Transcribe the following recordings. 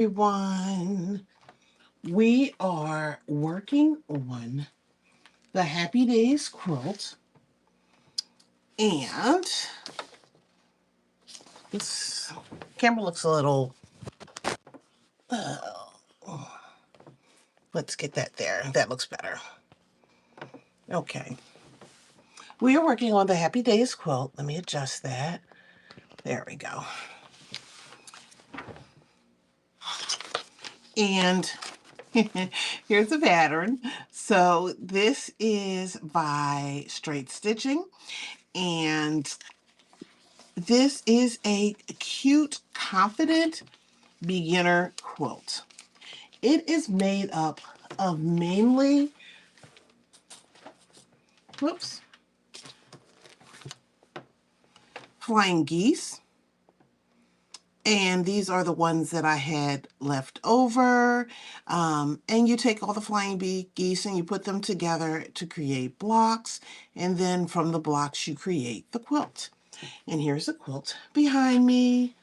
Everyone, we are working on the Happy Days quilt, and this camera looks a little, uh, let's get that there. That looks better. Okay. We are working on the Happy Days quilt. Let me adjust that. There we go. And here's the pattern. So this is by Straight Stitching, and this is a cute, confident beginner quilt. It is made up of mainly, whoops, flying geese. And these are the ones that I had left over. And you take all the flying geese and you put them together to create blocks. And then from the blocks, you create the quilt. And here's the quilt behind me.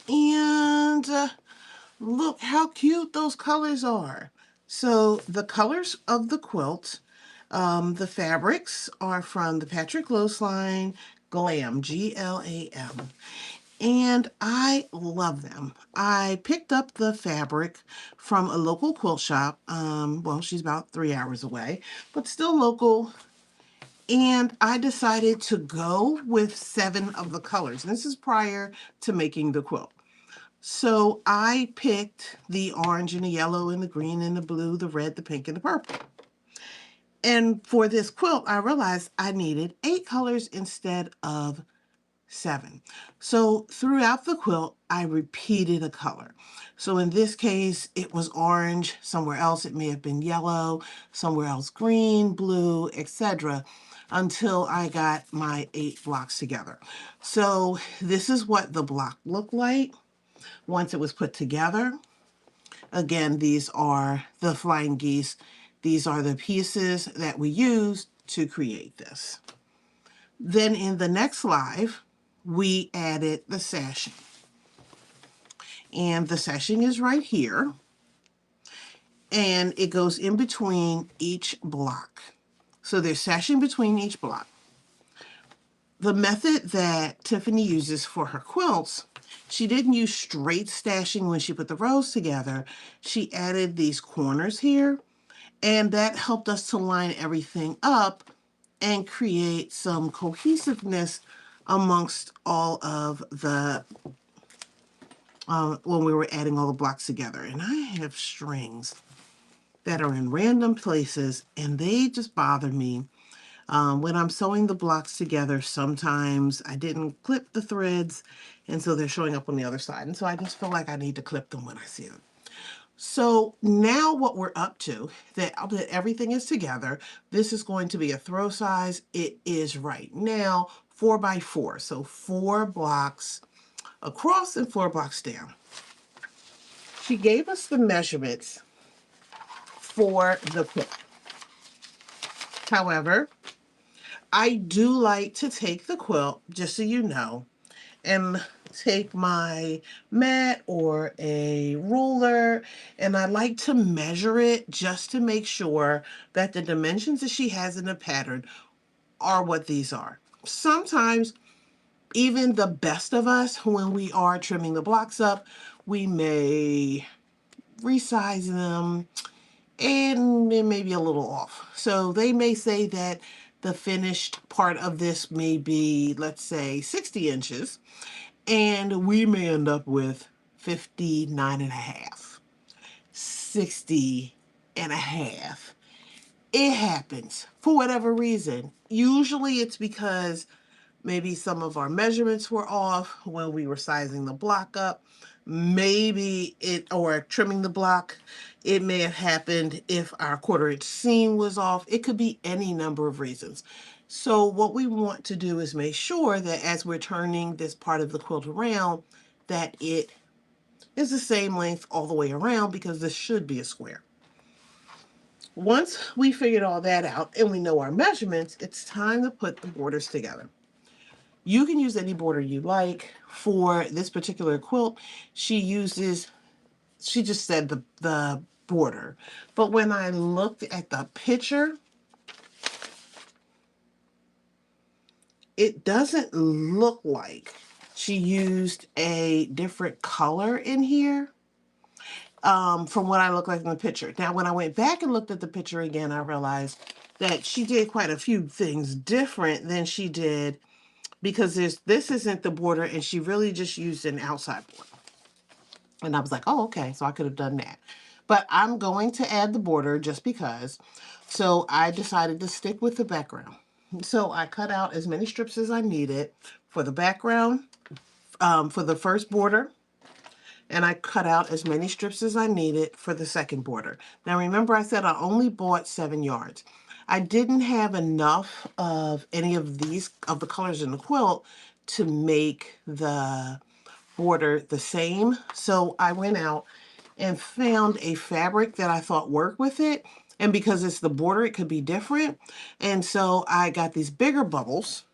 And look how cute those colors are. So the colors of the quilt, the fabrics are from the Patrick Lose line Glam, Glam. And I love them. I picked up the fabric from a local quilt shop. Well, she's about 3 hours away, but still local. And I decided to go with 7 of the colors. And this is prior to making the quilt. So I picked the orange and the yellow and the green and the blue, the red, the pink, and the purple. And for this quilt, I realized I needed 8 colors instead of 7. So throughout the quilt, I repeated a color. So in this case, it was orange. Somewhere else, it may have been yellow. Somewhere else, green, blue, etc. until I got my 8 blocks together. So this is what the block looked like once it was put together. Again, these are the flying geese. These are the pieces that we used to create this. Then in the next live, we added the sashing. And the sashing is right here. And it goes in between each block. So there's sashing between each block. The method that Tiffany uses for her quilts, she didn't use straight stashing when she put the rows together. She added these corners here, and that helped us to line everything up and create some cohesiveness amongst all of the, when we were adding all the blocks together. And I have strings that are in random places, and they just bother me. When I'm sewing the blocks together, sometimes I didn't clip the threads, and so they're showing up on the other side. And so I just feel like I need to clip them when I see them. So now what we're up to, that everything is together, this is going to be a throw size. It is right now 4 by 4. So 4 blocks across and 4 blocks down. She gave us the measurements for the quilt. However, I do like to take the quilt, just so you know, and take my mat or a ruler, and I like to measure it just to make sure that the dimensions that she has in the pattern are what these are. Sometimes even the best of us, when we are trimming the blocks up, we may resize them and it may be a little off. So they may say that the finished part of this may be, let's say, 60 inches, and we may end up with 59 and a half, 60 and a half. It happens for whatever reason. Usually it's because maybe some of our measurements were off when we were sizing the block up. Maybe or trimming the block, it may have happened if our 1/4 inch seam was off. It could be any number of reasons. So what we want to do is make sure that as we're turning this part of the quilt around, that it is the same length all the way around, because this should be a square. Once we figured all that out and we know our measurements, it's time to put the borders together. You can use any border you like. For this particular quilt, she just said the border. But when I looked at the picture, it doesn't look like she used a different color in here, from what I look like in the picture. Now, when I went back and looked at the picture again, I realized that she did quite a few things different than she did, because this isn't the border, and she really just used an outside border. And I was like, oh, okay, so I could have done that. But I'm going to add the border just because. So I decided to stick with the background. So I cut out as many strips as I needed for the background, for the first border, and I cut out as many strips as I needed for the second border. Now remember, I said I only bought 7 yards. I didn't have enough of any of the colors in the quilt to make the border the same. So I went out and found a fabric that I thought worked with it. And because it's the border, it could be different. And so I got these bigger bubbles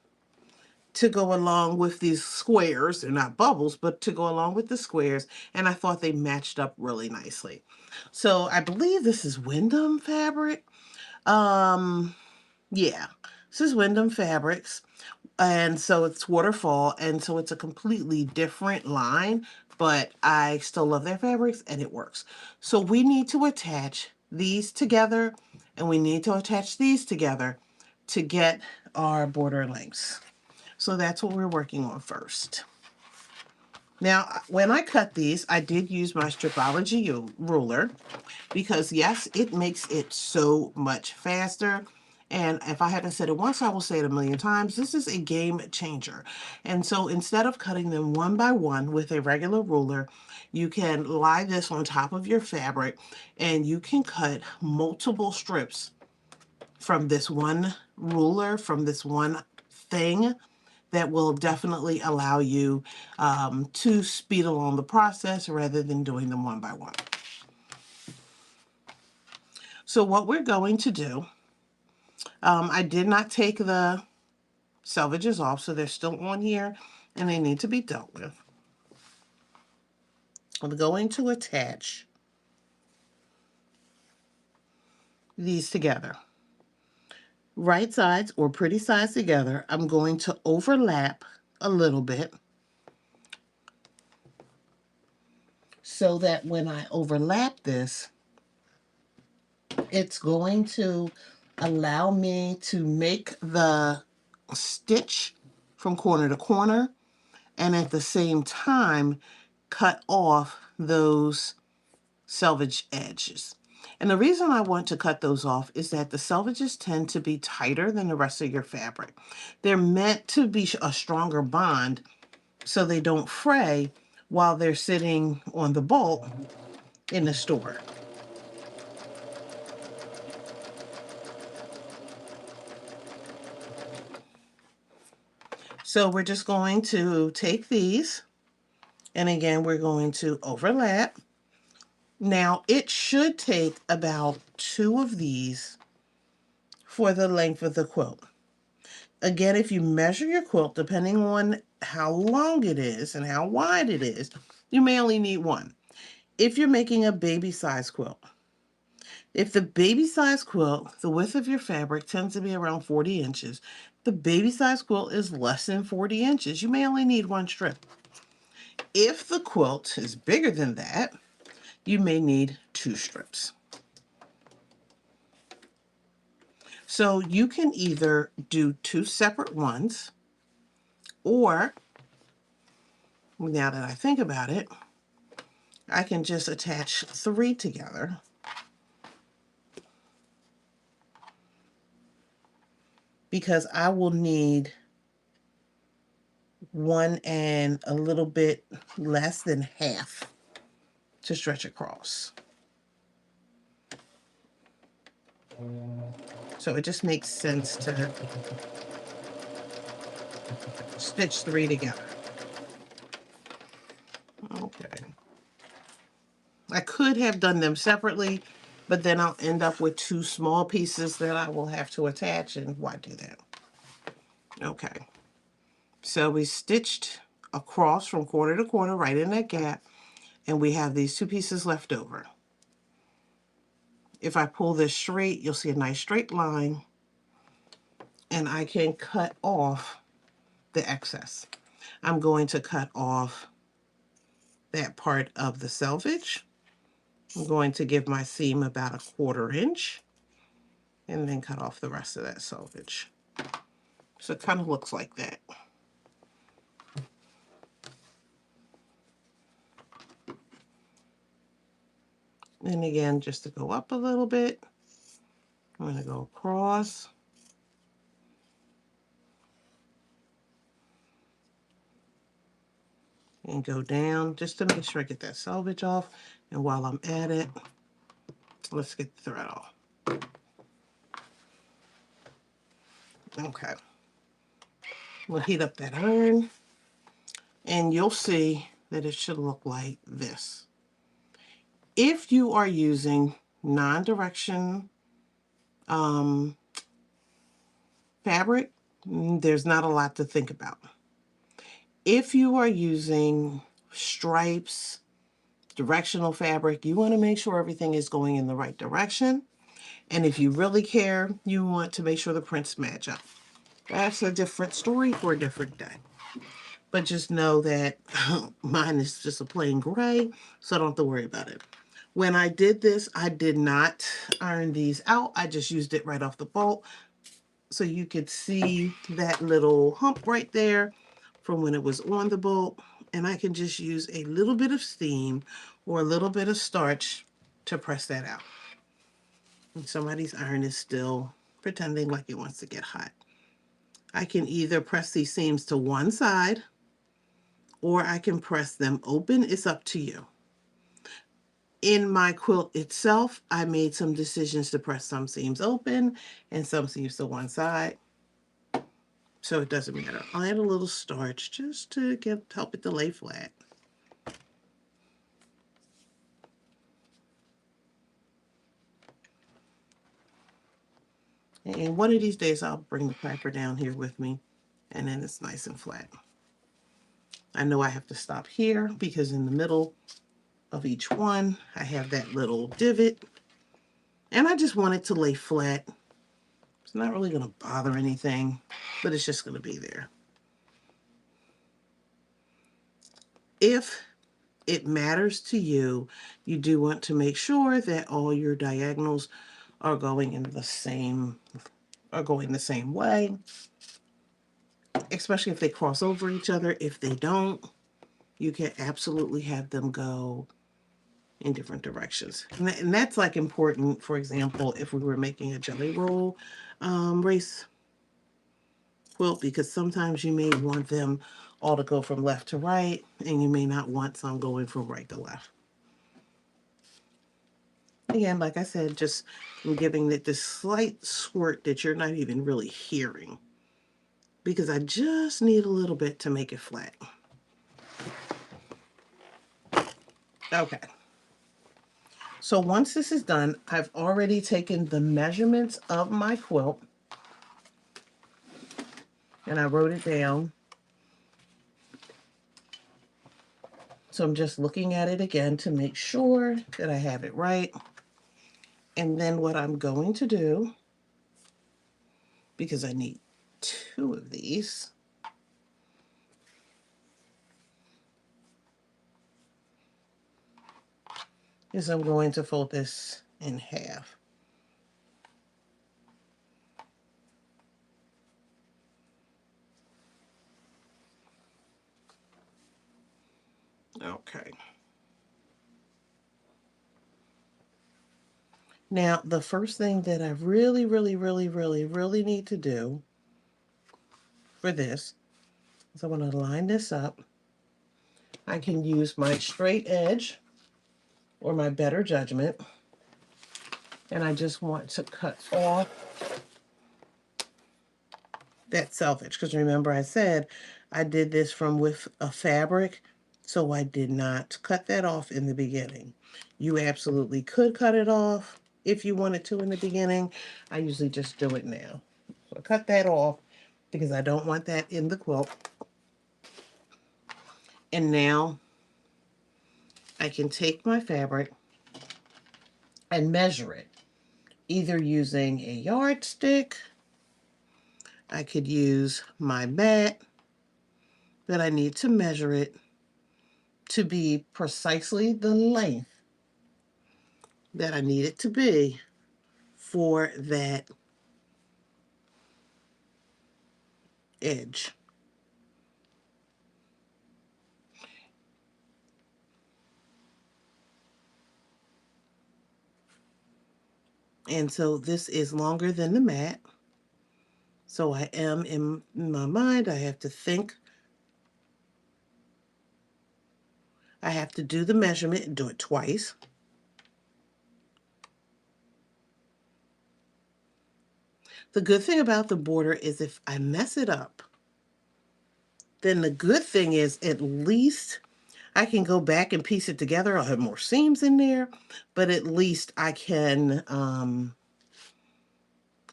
to go along with these squares. They're not bubbles, but to go along with the squares. And I thought they matched up really nicely. So I believe this is Wyndham fabric. Yeah, this is Wyndham Fabrics. And so it's waterfall, and so it's a completely different line, but I still love their fabrics and it works. So we need to attach these together, and we need to attach these together to get our border lengths. So that's what we're working on first. Now, when I cut these, I did use my Stripology ruler, because yes, it makes it so much faster. And if I hadn't said it once, I will say it a million times. This is a game changer. And so instead of cutting them one by one with a regular ruler, you can lie this on top of your fabric, and you can cut multiple strips from this one ruler, from this one thing, that will definitely allow you to speed along the process rather than doing them one by one. So what we're going to do, I did not take the selvages off, so they're still on here and they need to be dealt with. I'm going to attach these together. Right sides, or pretty sides together. I'm going to overlap a little bit so that when I overlap this, it's going to allow me to make the stitch from corner to corner, and at the same time cut off those selvage edges. And the reason I want to cut those off is that the selvages tend to be tighter than the rest of your fabric. They're meant to be a stronger bond so they don't fray while they're sitting on the bolt in the store. So we're just going to take these, and again, we're going to overlap. Now, it should take about 2 of these for the length of the quilt. Again, if you measure your quilt, depending on how long it is and how wide it is, you may only need 1. If you're making a baby size quilt, if the baby size quilt, the width of your fabric tends to be around 40 inches, the baby size quilt is less than 40 inches. You may only need 1 strip. If the quilt is bigger than that, you may need 2 strips. So you can either do 2 separate ones, or, now that I think about it, I can just attach 3 together. Because I will need 1 and a little bit less than half to stretch across. So it just makes sense to stitch 3 together. Okay. I could have done them separately, but then I'll end up with two small pieces that I will have to attach, and why do that? Okay, so we stitched across from corner to corner right in that gap, and we have these two pieces left over. If I pull this straight, you'll see a nice straight line, and I can cut off the excess. I'm going to cut off that part of the selvage. I'm going to give my seam about 1/4 inch and then cut off the rest of that selvage. So it kind of looks like that. And again, just to go up a little bit, I'm going to go across. And go down just to make sure I get that selvage off. And while I'm at it, let's get the thread off. Okay. We'll heat up that iron, and you'll see that it should look like this. If you are using non-direction fabric, there's not a lot to think about. If you are using stripes, directional fabric, you want to make sure everything is going in the right direction. And if you really care, you want to make sure the prints match up. That's a different story for a different day. But just know that mine is just a plain gray, so I don't have to worry about it. When I did this, I did not iron these out. I just used it right off the bolt. So you could see that little hump right there from when it was on the bolt. And I can just use a little bit of steam or a little bit of starch to press that out. And somebody's iron is still pretending like it wants to get hot. I can either press these seams to one side or I can press them open. It's up to you. In my quilt itself, I made some decisions to press some seams open and some seams to one side. So it doesn't matter. I'll add a little starch just to help it to lay flat. And one of these days I'll bring the cracker down here with me, and then it's nice and flat. I know I have to stop here because in the middle of each one, I have that little divot, and I just want it to lay flat. It's not really going to bother anything, but it's just going to be there. If it matters to you, you do want to make sure that all your diagonals are going the same way, especially if they cross over each other. If they don't, you can absolutely have them go in different directions. And that's like important, for example, if we were making a jelly roll race quilt, because sometimes you may want them all to go from left to right, and you may not want some going from right to left. Again, like I said, just I'm giving it this slight squirt that you're not even really hearing, because I just need a little bit to make it flat. Okay. So once this is done, I've already taken the measurements of my quilt and I wrote it down. So I'm just looking at it again to make sure that I have it right. And then what I'm going to do, because I need 2 of these, is I'm going to fold this in half. Okay. Now, the first thing that I really need to do for this is I want to line this up. I can use my straight edge or my better judgment, and I just want to cut off that selvage, because remember I said I did this from with a fabric, so I did not cut that off in the beginning. You absolutely could cut it off, if you wanted to in the beginning. I usually just do it now. So I cut that off because I don't want that in the quilt. And now I can take my fabric and measure it, either using a yardstick. I could use my mat, but I need to measure it to be precisely the length that I need it to be for that edge. And so this is longer than the mat. So I am in my mind, I have to think. I have to do the measurement and do it twice. The good thing about the border is if I mess it up, then the good thing is at least I can go back and piece it together. I'll have more seams in there, but at least I can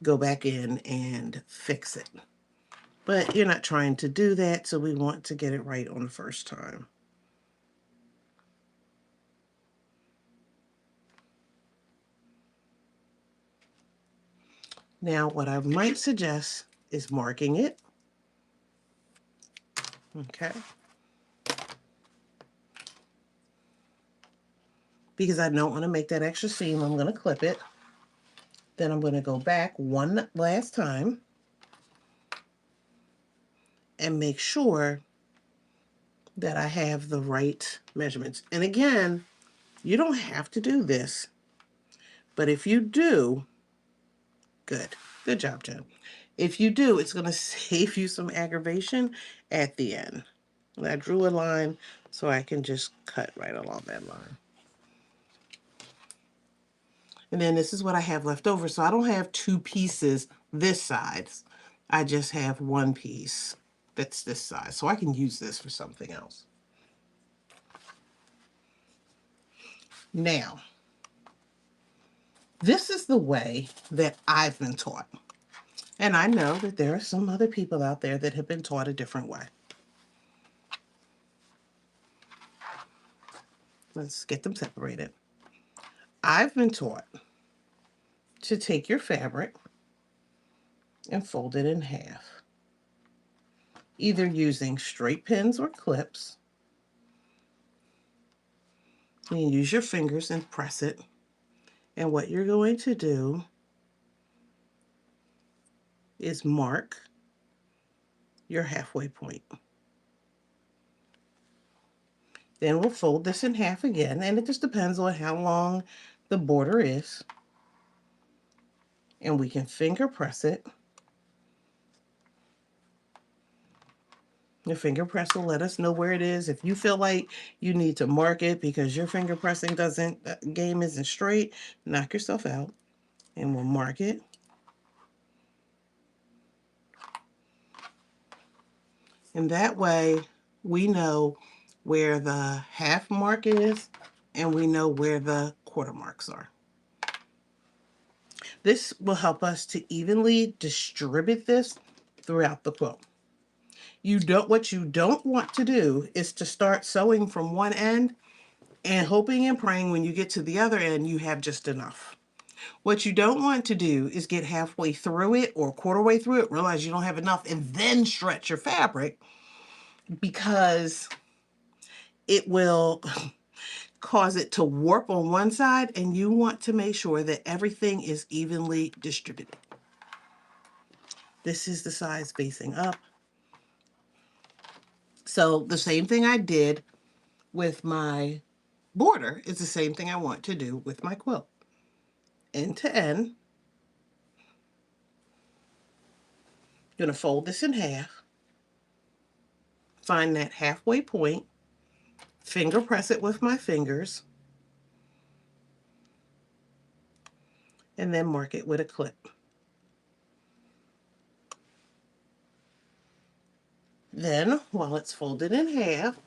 go back in and fix it. But you're not trying to do that, so we want to get it right on the first time. Now, what I might suggest is marking it. Okay. Because I don't want to make that extra seam, I'm going to clip it. Then I'm going to go back one last time and make sure that I have the right measurements. And again, you don't have to do this, but if you do, good. Good job, Jen. If you do, it's going to save you some aggravation at the end. And I drew a line so I can just cut right along that line. And then this is what I have left over. So I don't have two pieces this size. I just have one piece that's this size. So I can use this for something else. Now, this is the way that I've been taught. And I know that there are some other people out there that have been taught a different way. Let's get them separated. I've been taught to take your fabric and fold it in half, either using straight pins or clips. You use your fingers and press it. And what you're going to do is mark your halfway point. Then we'll fold this in half again, and it just depends on how long the border is. And we can finger press it. Your finger press will let us know where it is. If you feel like you need to mark it because your finger pressing game isn't straight, knock yourself out and we'll mark it. And that way we know where the half mark is and we know where the quarter marks are. This will help us to evenly distribute this throughout the quilt. What you don't want to do is to start sewing from one end and hoping and praying when you get to the other end you have just enough. What you don't want to do is get halfway through it or a quarter way through it, realize you don't have enough, and then stretch your fabric, because it will cause it to warp on one side, and you want to make sure that everything is evenly distributed. This is the sides facing up. So the same thing I did with my border is the same thing I want to do with my quilt. End to end, I'm going to fold this in half, find that halfway point, finger press it with my fingers, and then mark it with a clip. Then, while it's folded in half,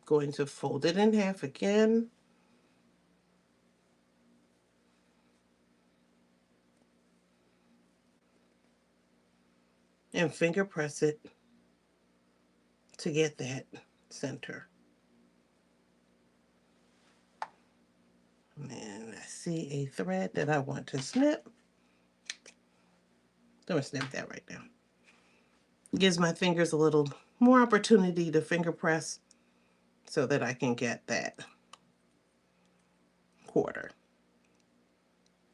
Going to fold it in half again. And finger press it to get that center. And I see a thread that I want to snip. I'm going to snip that right now. Gives my fingers a little more opportunity to finger press so that I can get that quarter.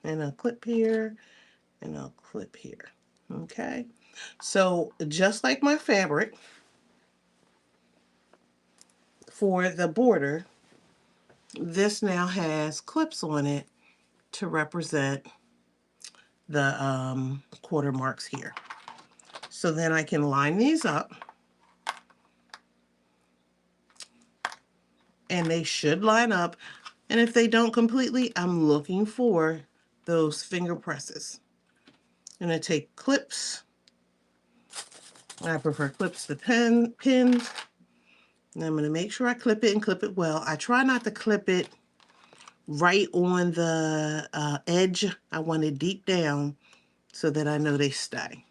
And I'll clip here, and I'll clip here. Okay, so just like my fabric for the border, this now has clips on it to represent the quarter marks here. So then I can line these up, and they should line up. And if they don't completely, I'm looking for those finger presses. I'm going to take clips. I prefer clips to pins. And I'm going to make sure I clip it and clip it well. I try not to clip it right on the edge. I want it deep down so that I know they stay.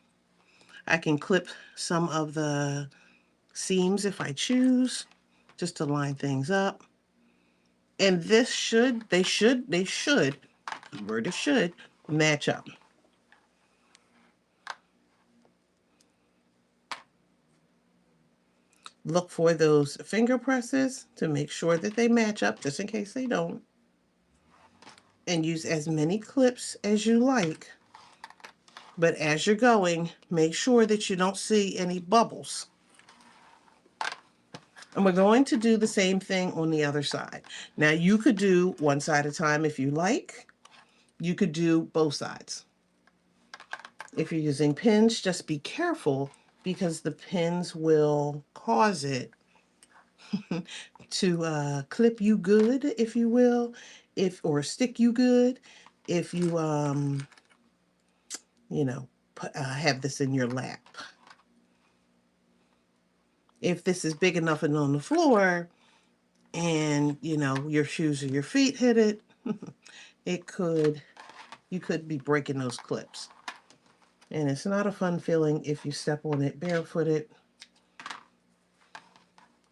I can clip some of the seams if I choose, just to line things up. And this should, they should, word is should, match up. Look for those finger presses to make sure that they match up, just in case they don't. And use as many clips as you like. But as you're going, make sure that you don't see any bubbles. And we're going to do the same thing on the other side. Now you could do one side at a time if you like. You could do both sides. If you're using pins, just be careful because the pins will cause it to clip you good, if you will, or stick you good if you you know, have this in your lap. If this is big enough and on the floor, and you know your shoes or your feet hit it, you could be breaking those clips. And it's not a fun feeling if you step on it barefooted.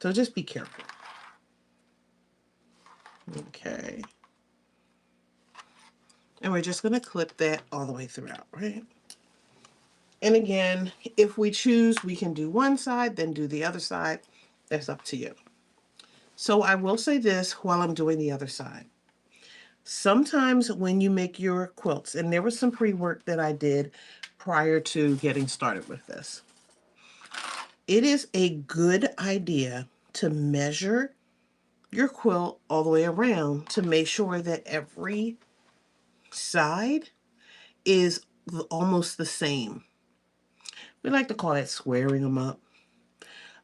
So just be careful. Okay. And we're just going to clip that all the way throughout, right? And again, if we choose, we can do one side, then do the other side. That's up to you. So I will say this while I'm doing the other side. Sometimes when you make your quilts, and there was some pre-work that I did prior to getting started with this, it is a good idea to measure your quilt all the way around to make sure that every side is almost the same. We like to call that squaring them up.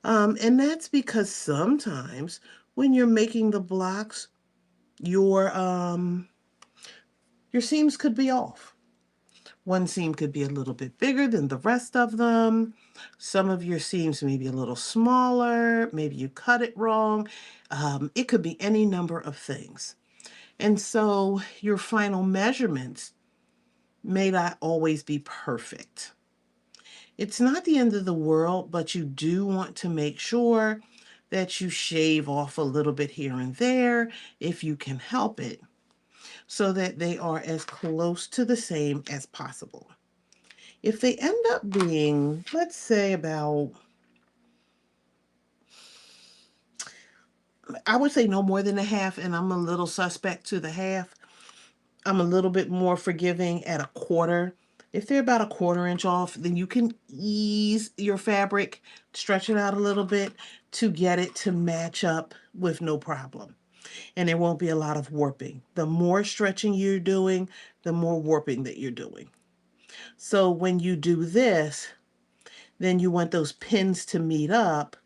And that's because sometimes when you're making the blocks, your seams could be off. One seam could be a little bit bigger than the rest of them. Some of your seams may be a little smaller. Maybe you cut it wrong. It could be any number of things. And so your final measurements may not always be perfect. It's not the end of the world, but you do want to make sure that you shave off a little bit here and there if you can help it, so that they are as close to the same as possible. If they end up being, let's say about, I would say no more than a half, and I'm a little suspect to the half. I'm a little bit more forgiving at a quarter. If they're about a quarter-inch off, then you can ease your fabric, stretch it out a little bit to get it to match up with no problem. And there won't be a lot of warping. The more stretching you're doing, the more warping that you're doing. So when you do this, then you want those pins to meet up.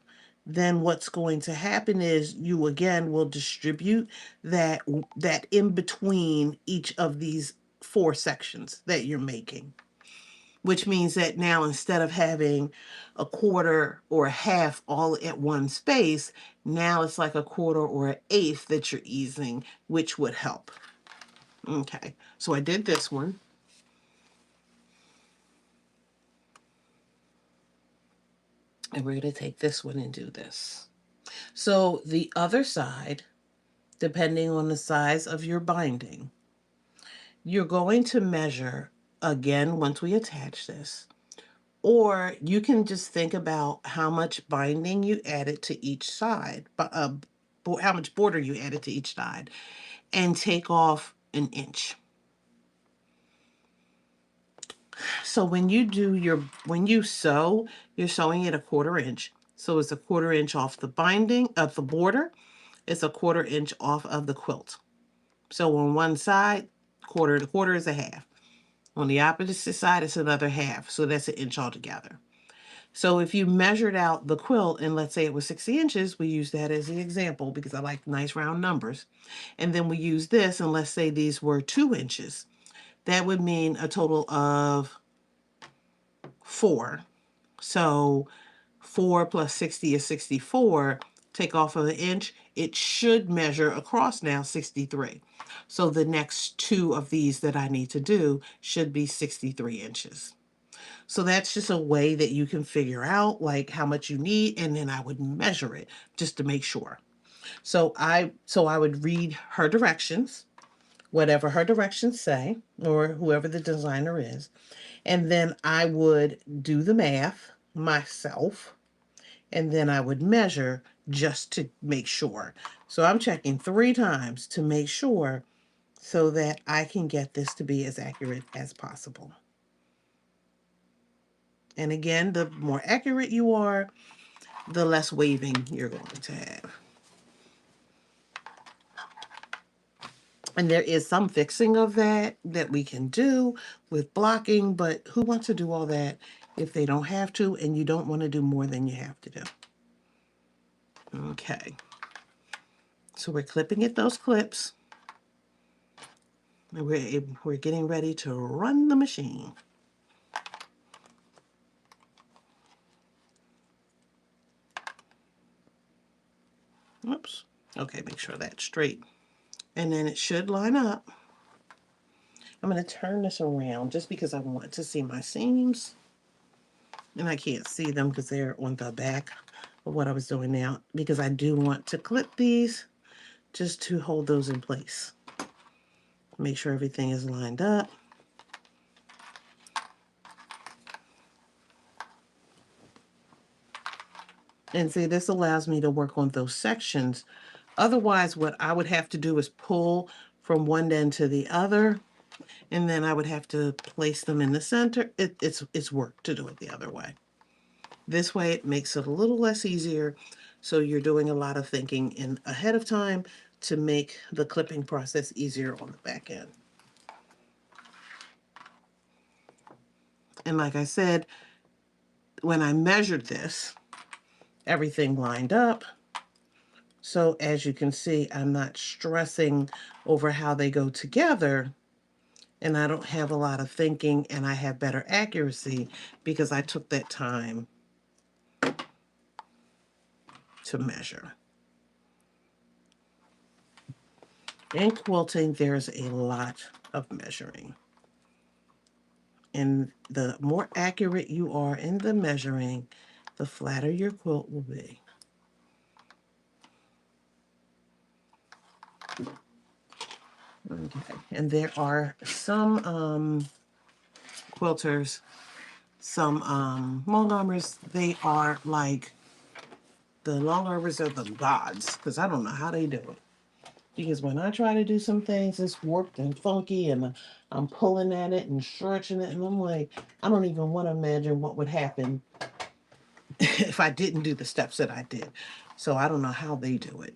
Then what's going to happen is you again will distribute that in between each of these four sections that you're making. which means that now instead of having a quarter or a half all at one space, now it's like a quarter or an eighth that you're easing, which would help. Okay, so I did this one. And we're going to take this one and do this. So the other side, depending on the size of your binding, you're going to measure again once we attach this. Or you can just think about how much binding you added to each side, how much border you added to each side, and take off an inch. So when you sew, you're sewing it a quarter inch. So it's a quarter inch off the binding of the border. It's a quarter inch off of the quilt. So on one side, the quarter is a half. On the opposite side, it's another half. So that's an inch altogether. So if you measured out the quilt and let's say it was 60 inches, we use that as the example because I like nice round numbers. And then we use this and let's say these were 2 inches. That would mean a total of 4. So 4 plus 60 is 64. Take off of an inch, it should measure across now 63. So the next 2 of these that I need to do should be 63 inches. So that's just a way that you can figure out like how much you need, and then I would measure it just to make sure. So I would read her directions, whatever her directions say, or whoever the designer is, and then I would do the math myself, and then I would measure just to make sure. So I'm checking 3 times to make sure so that I can get this to be as accurate as possible. And again, the more accurate you are, the less waving you're going to have. And there is some fixing of that we can do with blocking, but who wants to do all that if they don't have to, and you don't want to do more than you have to do. Okay. So we're clipping at those clips. And we're getting ready to run the machine. Oops. Okay, make sure that's straight. And then it should line up. I'm going to turn this around just because I want to see my seams. And I can't see them because they're on the back of what I was doing now, because I do want to clip these just to hold those in place. Make sure everything is lined up. And see, this allows me to work on those sections. Otherwise, what I would have to do is pull from one end to the other, and then I would have to place them in the center. It's work to do it the other way. This way, it makes it a little less easier. So you're doing a lot of thinking in ahead of time to make the clipping process easier on the back end. And like I said, when I measured this, everything lined up. So as you can see, I'm not stressing over how they go together, and I don't have a lot of thinking, and I have better accuracy because I took that time to measure. In quilting, there's a lot of measuring. And the more accurate you are in the measuring, the flatter your quilt will be. Okay, and there are some quilters, some long armors, they are like, the long armors are the gods, because I don't know how they do it. Because when I try to do some things, it's warped and funky, and I'm pulling at it and stretching it, and I'm like, I don't even want to imagine what would happen if I didn't do the steps that I did. So I don't know how they do it.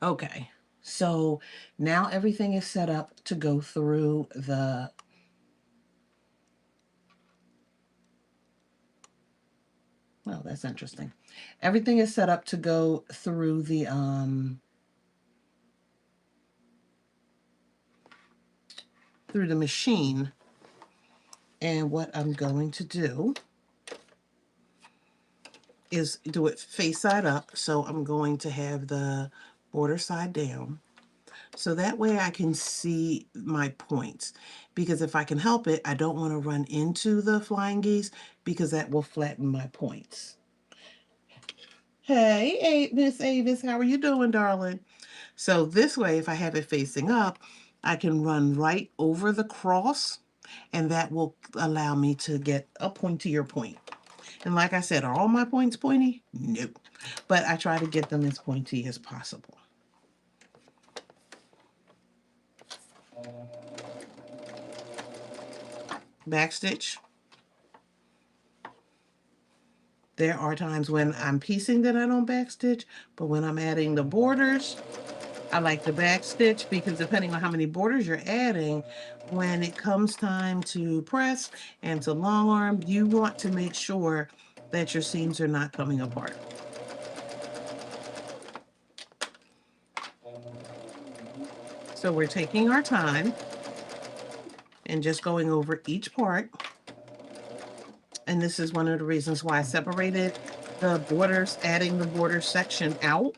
Okay, so now everything is set up to go through the oh, that's interesting. Everything is set up to go through the machine And what I'm going to do is do it face side up. So I'm going to have the border side down. So that way I can see my points. Because if I can help it, I don't want to run into the flying geese because that will flatten my points. Hey, Miss Avis, how are you doing, darling? So this way, if I have it facing up, I can run right over the cross, and that will allow me to get a pointier point. And like I said, are all my points pointy? Nope. But I try to get them as pointy as possible. Backstitch. There are times when I'm piecing that I don't backstitch, but when I'm adding the borders, I like to backstitch because depending on how many borders you're adding, when it comes time to press and to long arm, you want to make sure that your seams are not coming apart. So we're taking our time and just going over each part. And this is one of the reasons why I separated the borders, adding the border section out,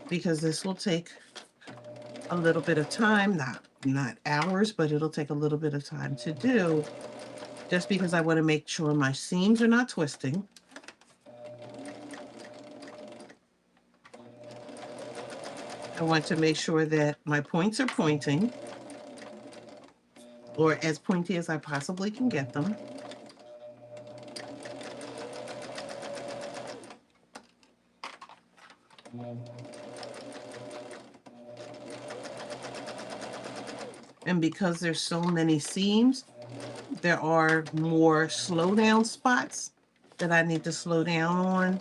because this will take a little bit of time, not hours, but it'll take a little bit of time to do, just because I want to make sure my seams are not twisting. I want to make sure that my points are pointing, or as pointy as I possibly can get them. And because there's so many seams, there are more slow down spots that I need to slow down on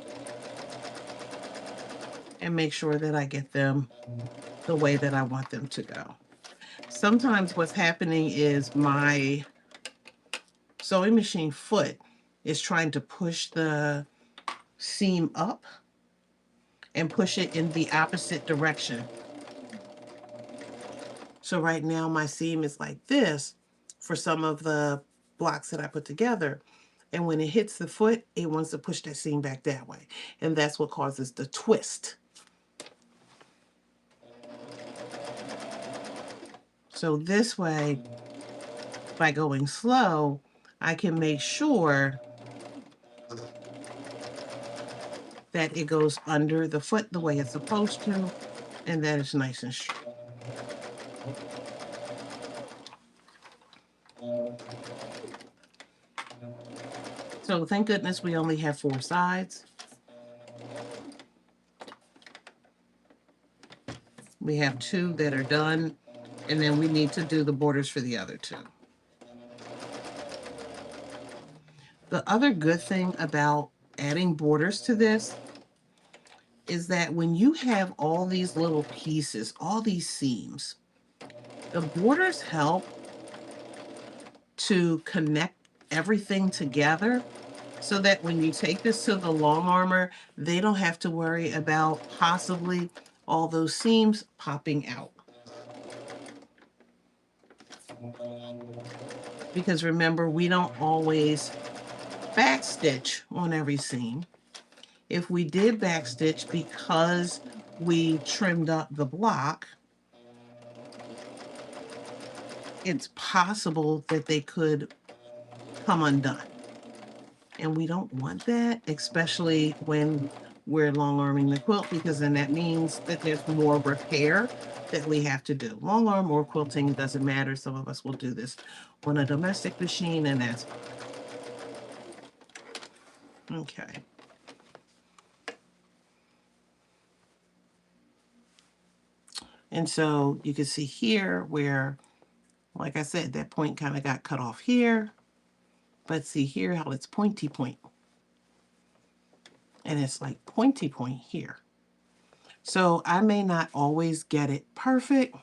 and make sure that I get them the way that I want them to go. Sometimes what's happening is my sewing machine foot is trying to push the seam up and push it in the opposite direction. So right now my seam is like this for some of the blocks that I put together. And when it hits the foot, it wants to push that seam back that way. And that's what causes the twist. So this way, by going slow, I can make sure that it goes under the foot the way it's supposed to, and that it's nice and straight. So thank goodness we only have 4 sides. We have 2 that are done, and then we need to do the borders for the other 2. The other good thing about adding borders to this is that when you have all these little pieces, all these seams, the borders help to connect everything together so that when you take this to the long armor, they don't have to worry about possibly all those seams popping out. Because remember, we don't always backstitch on every seam. If we did backstitch because we trimmed up the block, it's possible that they could come undone. And we don't want that, especially when we're long arming the quilt, because then that means that there's more repair that we have to do. Long arm or quilting, it doesn't matter. Some of us will do this on a domestic machine, and that's fine. Okay. And so you can see here where, like I said, that point kind of got cut off here. But see here how it's pointy point. And it's like pointy point here. So I may not always get it perfect,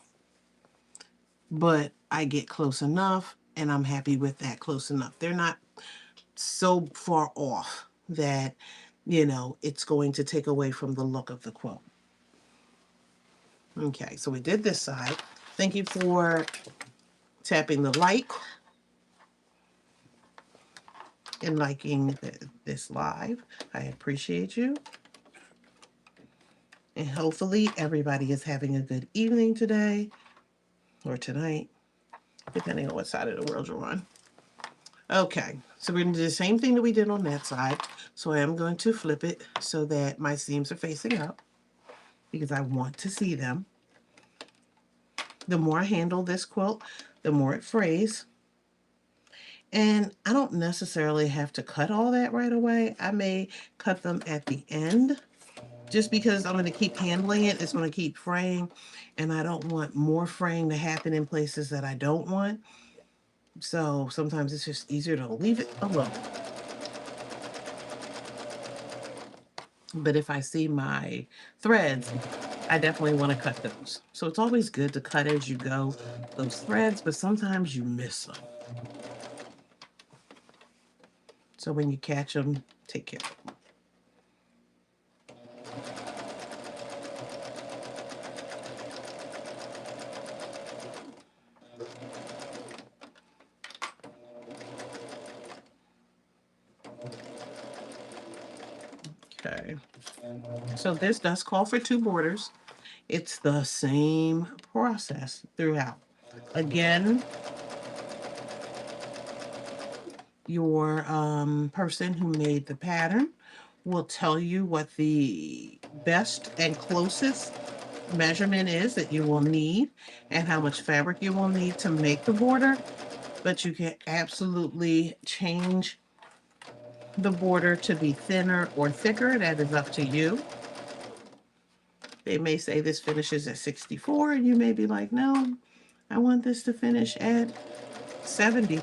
but I get close enough, and I'm happy with that close enough. They're not so far off that, you know, it's going to take away from the look of the quilt. Okay, so we did this side. Thank you for tapping the like and liking this live. I appreciate you. And hopefully everybody is having a good evening today or tonight, depending on what side of the world you're on. Okay, so we're going to do the same thing that we did on that side. So I am going to flip it so that my seams are facing up because I want to see them. The more I handle this quilt, the more it frays. And I don't necessarily have to cut all that right away. I may cut them at the end just because I'm going to keep handling it. It's going to keep fraying, and I don't want more fraying to happen in places that I don't want. So sometimes it's just easier to leave it alone. But if I see my threads, I definitely want to cut those. So it's always good to cut as you go those threads, but sometimes you miss them. So when you catch them, take care of them. Okay. So this does call for 2 borders. It's the same process throughout. Again, your person who made the pattern will tell you what the best and closest measurement is that you will need and how much fabric you will need to make the border. But you can absolutely change the border to be thinner or thicker. That is up to you. They may say this finishes at 64 and you may be like, no, I want this to finish at 70.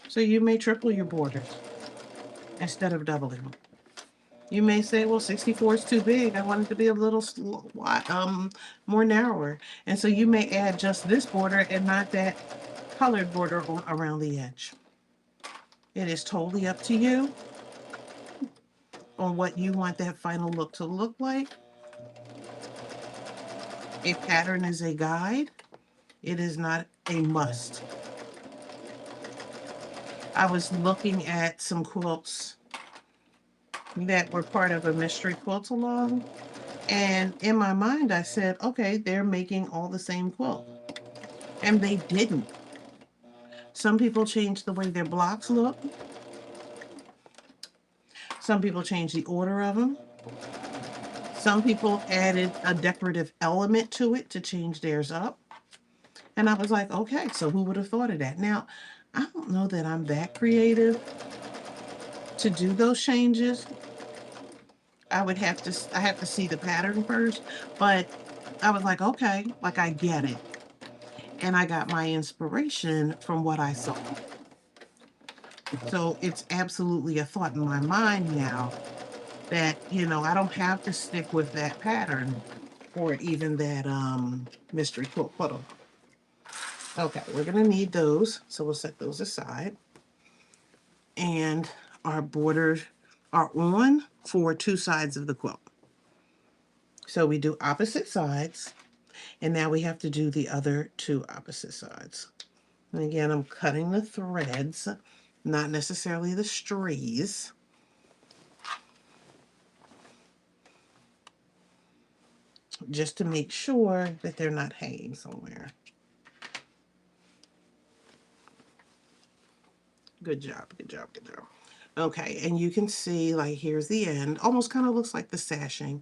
So you may triple your borders instead of doubling them. You may say, well, 64 is too big. I want it to be a little more narrower. And so you may add just this border and not that colored border around the edge. It is totally up to you on what you want that final look to look like. A pattern is a guide. It is not a must. I was looking at some quilts that were part of a mystery quilt along, and in my mind I said, okay, they're making all the same quilt. And they didn't. Some people changed the way their blocks look. Some people changed the order of them. Some people added a decorative element to it to change theirs up. And I was like, okay, so who would have thought of that? Now, I don't know that I'm that creative to do those changes. I have to see the pattern first, but I was like, okay, like I get it. And I got my inspiration from what I saw. So it's absolutely a thought in my mind now that, you know, I don't have to stick with that pattern or even that mystery quilt puddle. Okay, we're gonna need those, so we'll set those aside. And our borders are on for 2 sides of the quilt. So we do opposite sides, and now we have to do the other 2 opposite sides. And again, I'm cutting the threads, not necessarily the strays. Just to make sure that they're not hanging somewhere. Good job, good job, good job. Okay, and you can see, like, here's the end. Almost kind of looks like the sashing.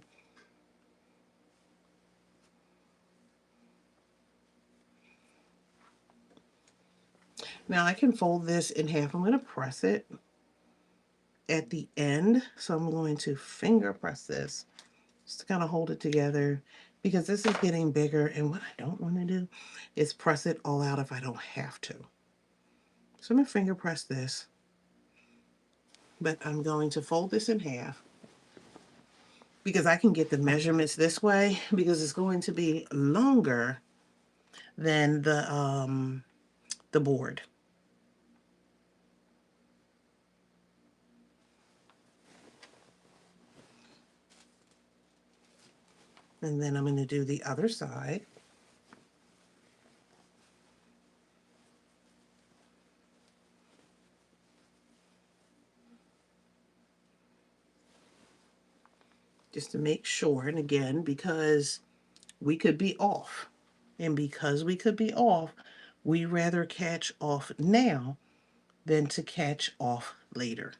Now I can fold this in half. I'm going to press it at the end. So I'm going to finger press this just to kind of hold it together because this is getting bigger. And what I don't want to do is press it all out if I don't have to. So I'm going to finger press this. But I'm going to fold this in half because I can get the measurements this way because it's going to be longer than the board. And then I'm going to do the other side. just to make sure. And again, because we could be off. And because we could be off, we rather catch off now than to catch off later.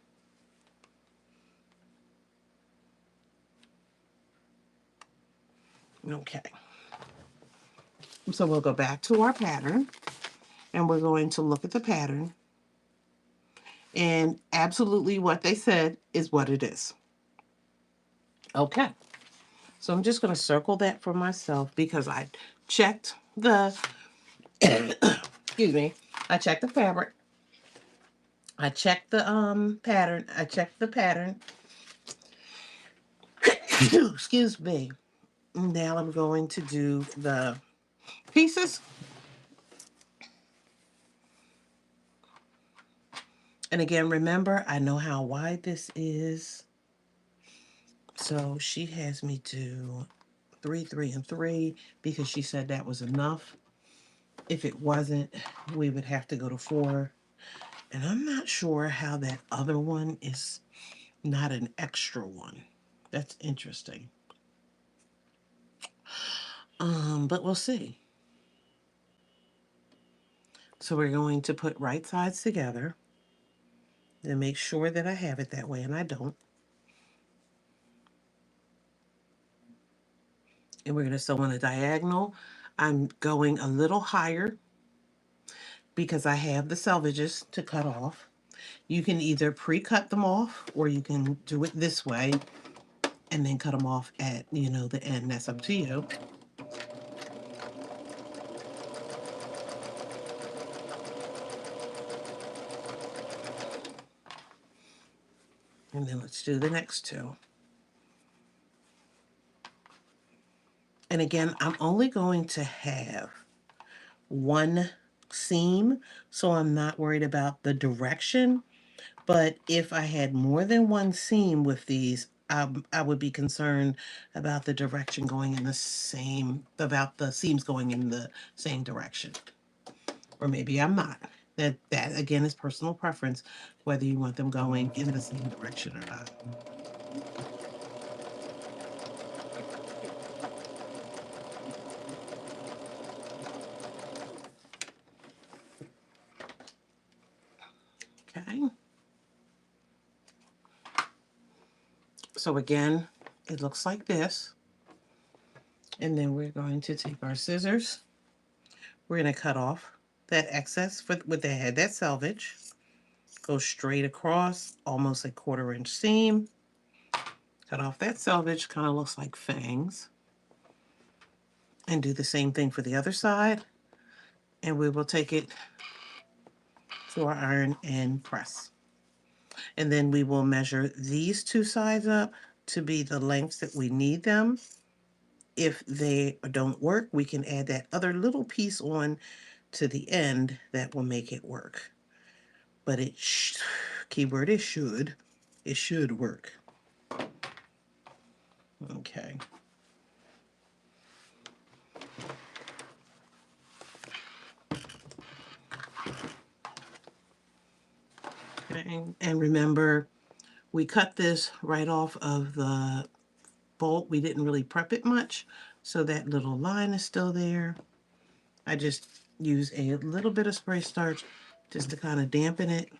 Okay. So we'll go back to our pattern and we're going to look at the pattern. And absolutely what they said is what it is. Okay. So I'm just going to circle that for myself because I checked the, excuse me, I checked the fabric. I checked the pattern. I checked the pattern. Excuse me. Now I'm going to do the pieces. And again, remember, I know how wide this is. So she has me do 3, 3, and 3 because she said that was enough. If it wasn't, we would have to go to 4. And I'm not sure how that other one is not an extra one. That's interesting. But we'll see. So we're going to put right sides together and make sure that I have it that way, and I don't. And we're going to sew on a diagonal. I'm going a little higher because I have the selvages to cut off. You can either pre-cut them off or you can do it this way and then cut them off at, the end. That's up to you. And then let's do the next two. And again, I'm only going to have one seam, so I'm not worried about the direction. But if I had more than one seam with these, I would be concerned about the direction going in the same, about the seams going in the same direction. Or maybe I'm not. That again is personal preference, whether you want them going in the same direction or not. Okay. So again, it looks like this. And then we're going to take our scissors. We're going to cut off that excess for with the head, that selvage. Go straight across, almost a 1/4 inch seam. Cut off that selvage, kind of looks like fangs. And do the same thing for the other side. And we will take it to our iron and press. And then we will measure these two sides up to be the lengths that we need them. If they don't work, we can add that other little piece on to the end that will make it work. But keyword is should. It should work. Okay. And remember, we cut this right off of the bolt. We didn't really prep it much, so that little line is still there. I just use a little bit of spray starch just to kind of dampen it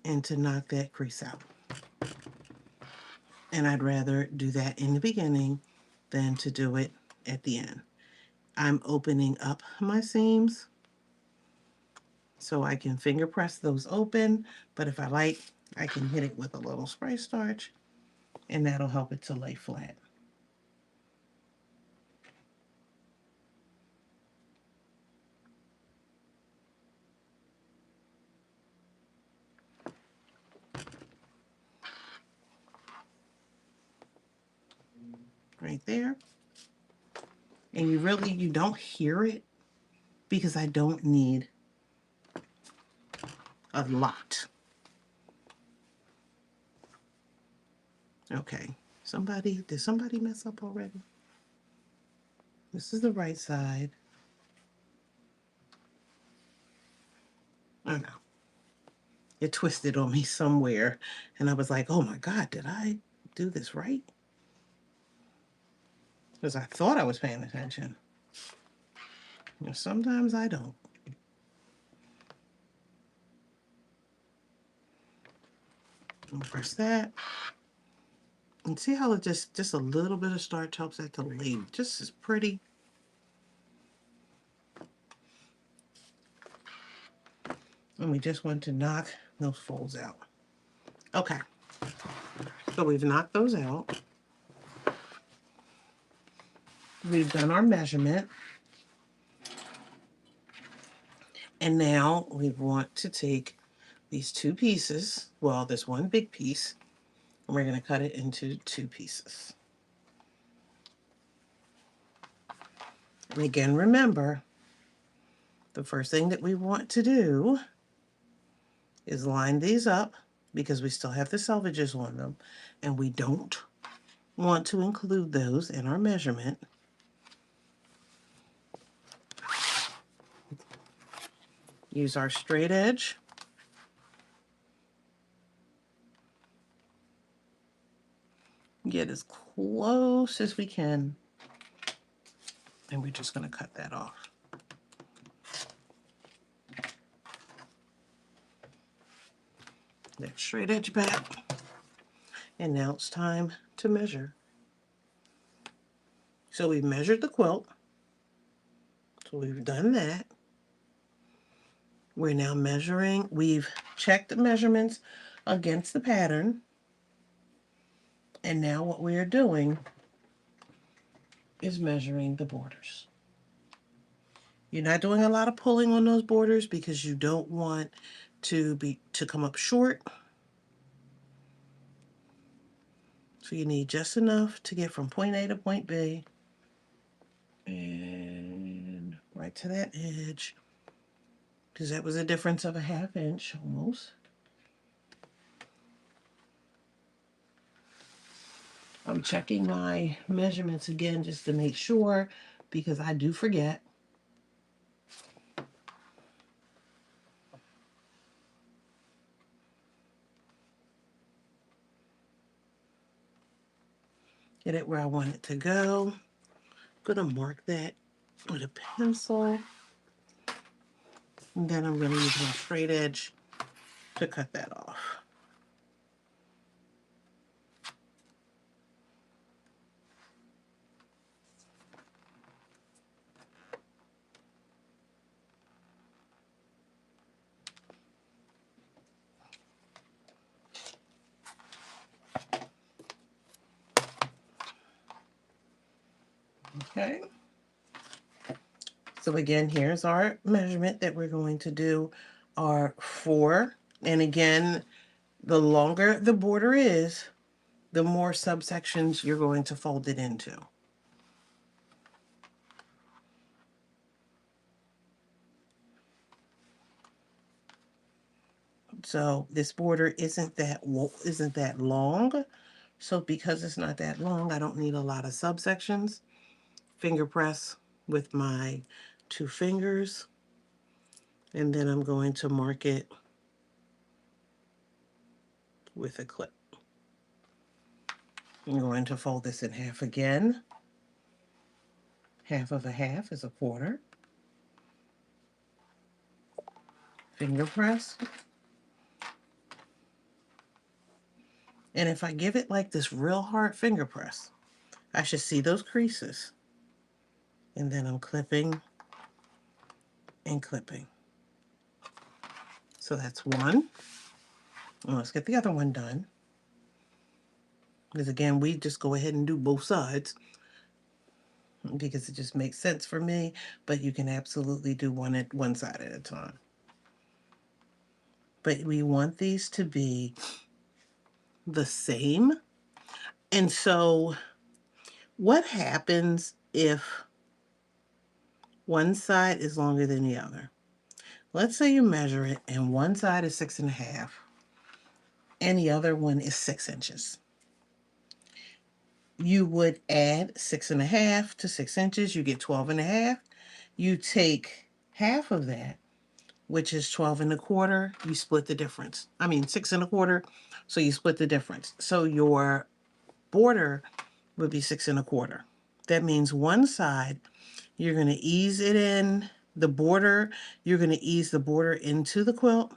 and to knock that crease out. And I'd rather do that in the beginning than to do it at the end. I'm opening up my seams so I can finger press those open, but if I like, I can hit it with a little spray starch and that'll help it to lay flat. Right there. And you don't hear it because I don't need a lot. Okay, did somebody mess up already? This is the right side. Oh no, it twisted on me somewhere. And I was like, oh my God, do this right? Because I thought I was paying attention. And sometimes I don't. And press that. And see how it just a little bit of starch helps that to lay just as pretty. And we just want to knock those folds out. Okay. So we've knocked those out. We've done our measurement. And now we want to take these two pieces. Well, there's one big piece. And we're going to cut it into two pieces. And again, remember, the first thing that we want to do is line these up because we still have the selvages on them. And we don't want to include those in our measurement. Use our straight edge. Get as close as we can. And we're just going to cut that off. That straight edge back. And now it's time to measure. So we've measured the quilt. So we've done that. We're now measuring. We've checked the measurements against the pattern. And now what we are doing is measuring the borders. You're not doing a lot of pulling on those borders because you don't want to come up short. So you need just enough to get from point A to point B. And right to that edge. Because that was a difference of a ½ inch almost. I'm checking my measurements again just to make sure because I do forget. Get it where I want it to go. I'm going to mark that with a pencil. And then I'm going to use my straight edge to cut that off. Okay. So again, here's our measurement that we're going to do are 4. And again, the longer the border is, the more subsections you're going to fold it into. So this border isn't that long. So because it's not that long, I don't need a lot of subsections. Finger press with my 2 fingers. And then I'm going to mark it with a clip. I'm going to fold this in half again. Half of a half is a quarter. Finger press. And if I give it like this real hard finger press, I should see those creases. And then I'm clipping and clipping. So that's one. Well, let's get the other one done. Because again, we just go ahead and do both sides because it just makes sense for me, but you can absolutely do one side at a time. But we want these to be the same. And so what happens if one side is longer than the other? Let's say you measure it and one side is 6.5 and the other one is 6 inches. You would add 6.5 to 6 inches, you get 12.5. You take half of that, which is 12.25, you split the difference. I mean 6.25, so you split the difference. So your border would be 6 1/4. That means one side, you're going to ease it in the border. You're going to ease the border into the quilt.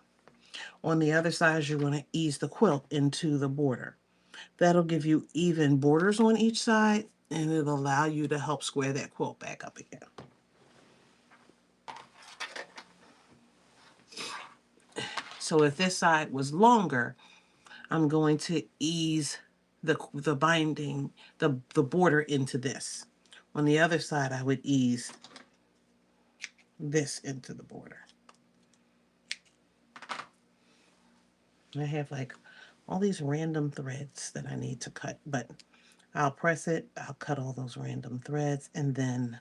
On the other side, you're going to ease the quilt into the border. That'll give you even borders on each side, and it'll allow you to help square that quilt back up again. So if this side was longer, I'm going to ease the binding, the border into this. On the other side, I would ease this into the border. I have like all these random threads that I need to cut, but I'll press it, I'll cut all those random threads, and then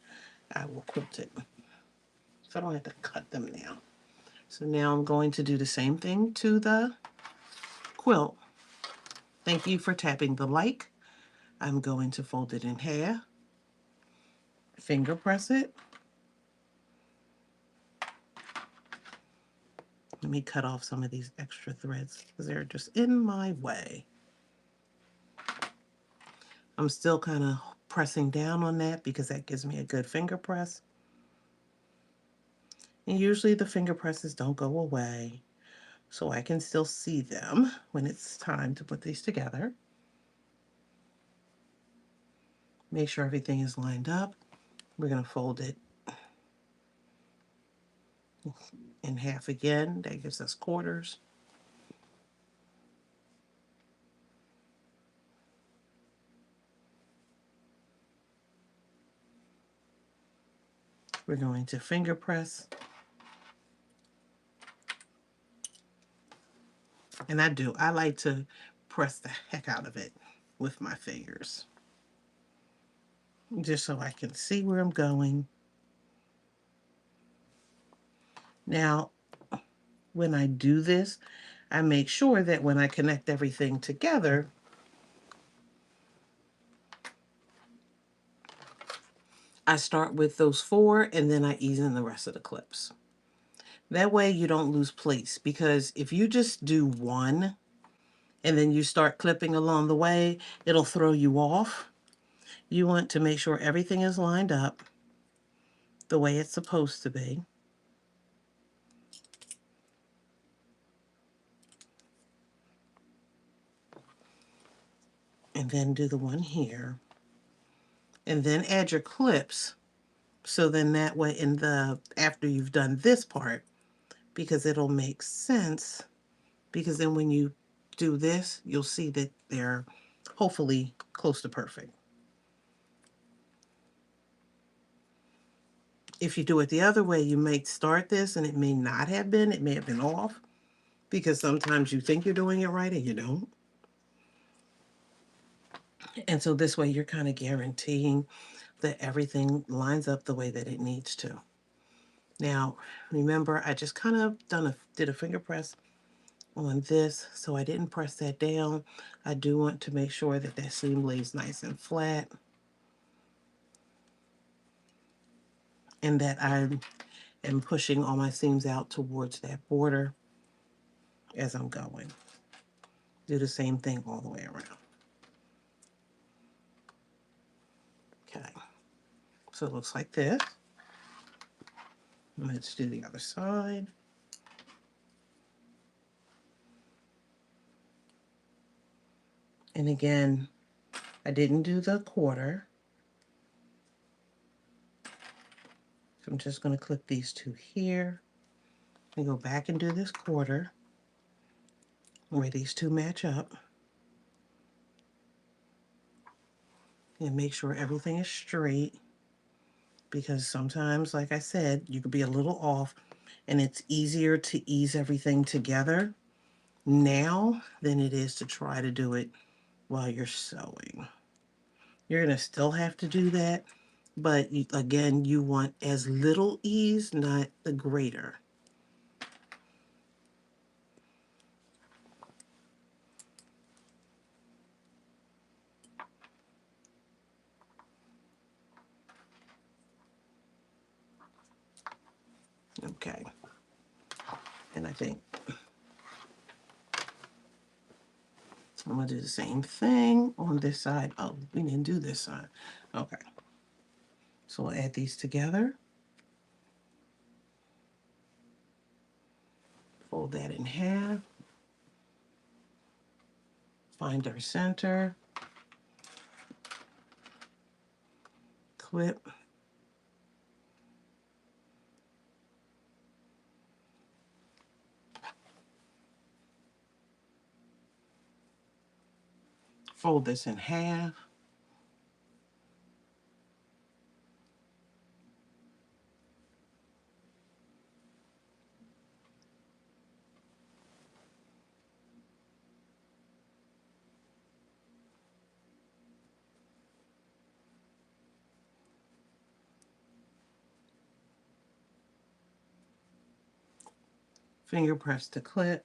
I will quilt it. So I don't have to cut them now. So now I'm going to do the same thing to the quilt. Thank you for tapping the like. I'm going to fold it in half, finger press it. Let me cut off some of these extra threads because they're just in my way. I'm still kind of pressing down on that because that gives me a good finger press. And usually the finger presses don't go away, so I can still see them when it's time to put these together. Make sure everything is lined up. We're going to fold it in half again. That gives us quarters. We're going to finger press. And I like to press the heck out of it with my fingers, just so I can see where I'm going. Now, when I do this, I make sure that when I connect everything together, I start with those 4 and then I ease in the rest of the clips. That way you don't lose place, because if you just do one and then you start clipping along the way, it'll throw you off. You want to make sure everything is lined up the way it's supposed to be. And then do the one here. And then add your clips. So then that way after you've done this part, because it'll make sense, because then when you do this, you'll see that they're hopefully close to perfect. If you do it the other way, you may start this and it may not have been, it may have been off, because sometimes you think you're doing it right and you don't. And so this way you're kind of guaranteeing that everything lines up the way that it needs to. Now, remember, I just kind of did a finger press on this, so I didn't press that down. I do want to make sure that that seam lays nice and flat, and that I am pushing all my seams out towards that border as I'm going. Do the same thing all the way around. Okay, so it looks like this. Let's do the other side. And again, I didn't do the quarter. So I'm just going to clip these 2 here and go back and do this quarter where these 2 match up. And make sure everything is straight, because sometimes, like I said, you could be a little off, and it's easier to ease everything together now than it is to try to do it while you're sewing. You're going to still have to do that, but again, you want as little ease, not the greater. Okay. And I think I'm going to do the same thing on this side. Oh, we didn't do this side. Okay. So we'll add these together. Fold that in half. Find our center. Clip. Fold this in half. Finger press the clip.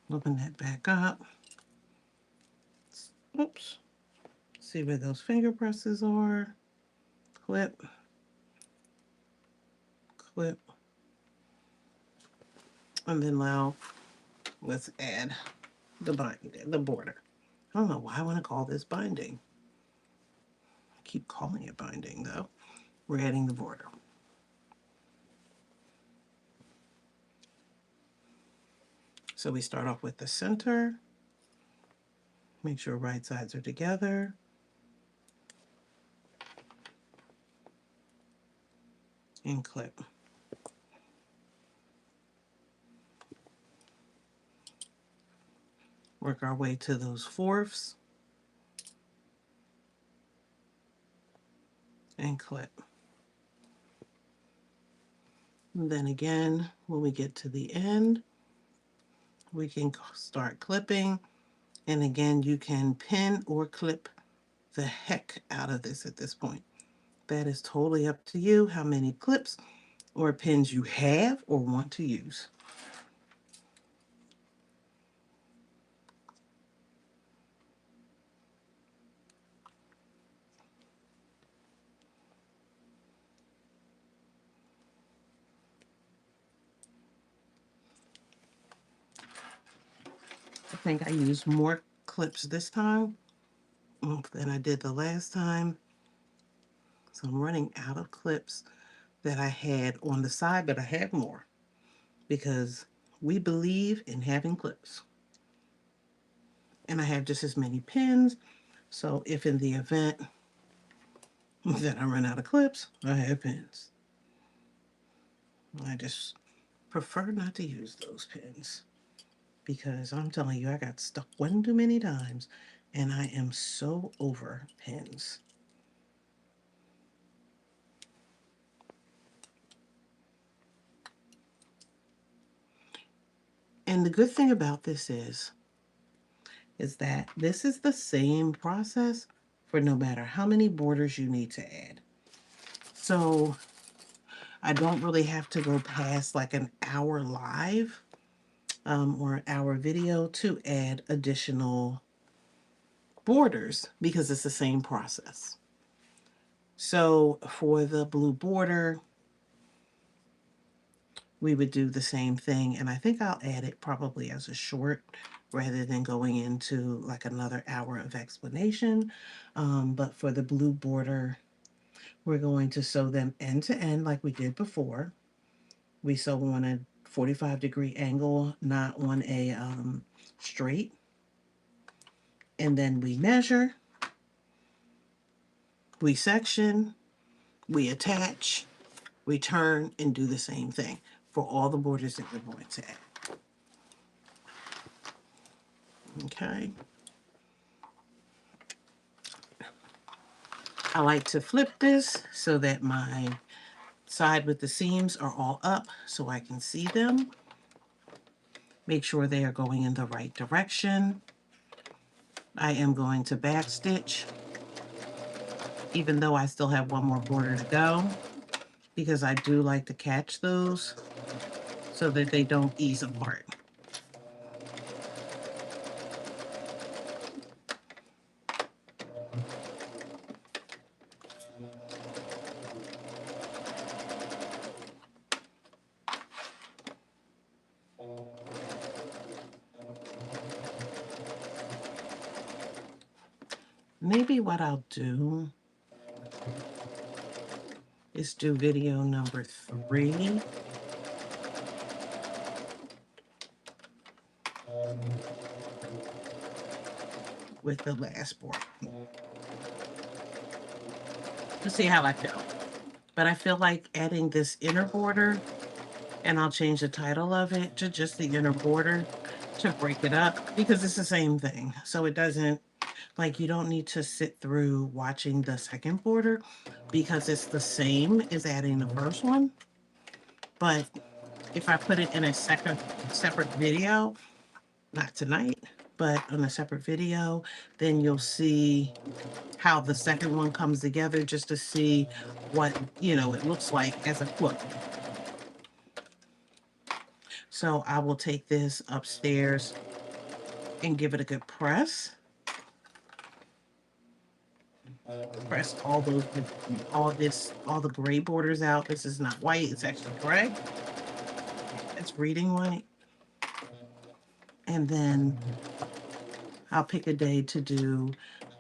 Open that back up. Oops. See where those finger presses are. Clip. Clip. And then now let's add the binding, the border. I don't know why I want to call this binding. I keep calling it binding though. We're adding the border. So we start off with the center. Make sure right sides are together. And clip. Work our way to those fourths. And clip. And then again, when we get to the end, we can start clipping. And again, you can pin or clip the heck out of this at this point. That is totally up to you, how many clips or pins you have or want to use. I think I used more clips this time than I did the last time. So I'm running out of clips that I had on the side, but I have more because we believe in having clips. And I have just as many pins. So if in the event that I run out of clips, I have pins. I just prefer not to use those pins because I'm telling you, I got stuck one too many times and I am so over pins. And the good thing about this is that this is the same process for no matter how many borders you need to add. So I don't really have to go past like an hour live or an hour video to add additional borders because it's the same process. So for the blue border, we would do the same thing, and I think I'll add it probably as a short rather than going into like another hour of explanation. But for the blue border, we're going to sew them end to end like we did before. We sew on a 45-degree angle, not on a straight. And then we measure, we section, we attach, we turn, and do the same thing for all the borders that we're going to add. Okay. I like to flip this so that my side with the seams are all up so I can see them. Make sure they are going in the right direction. I am going to back stitch, even though I still have one more border to go, because I do like to catch those so that they don't ease apart. maybe what I'll do is do video number 3 with the last board to see how I feel. But I feel like adding this inner border, and I'll change the title of it to just the inner border to break it up, because it's the same thing. So it doesn't, like, you don't need to sit through watching the second border because it's the same as adding the first one. But if I put it in a separate video, not tonight, but on a separate video, then you'll see how the second one comes together, just to see what, it looks like as a quilt. So I will take this upstairs and give it a good press. Press all the gray borders out. This is not white, it's actually gray. It's reading white. And then I'll pick a day to do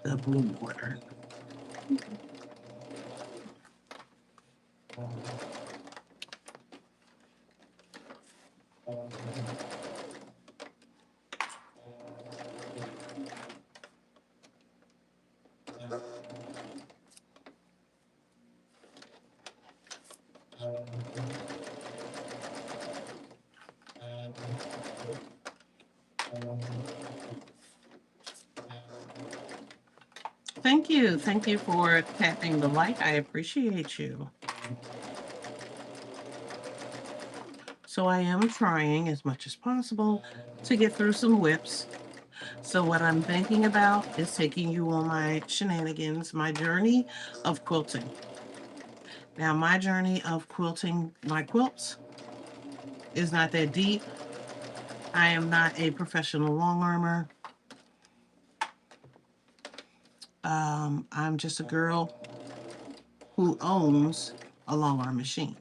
the blue border. Thank you. Thank you for tapping the like. I appreciate you. So I am trying as much as possible to get through some whips. So what I'm thinking about is taking you on my shenanigans, my journey of quilting. Now, my journey of quilting my quilts is not that deep. I am not a professional long armor. I'm just a girl who owns a long arm machine.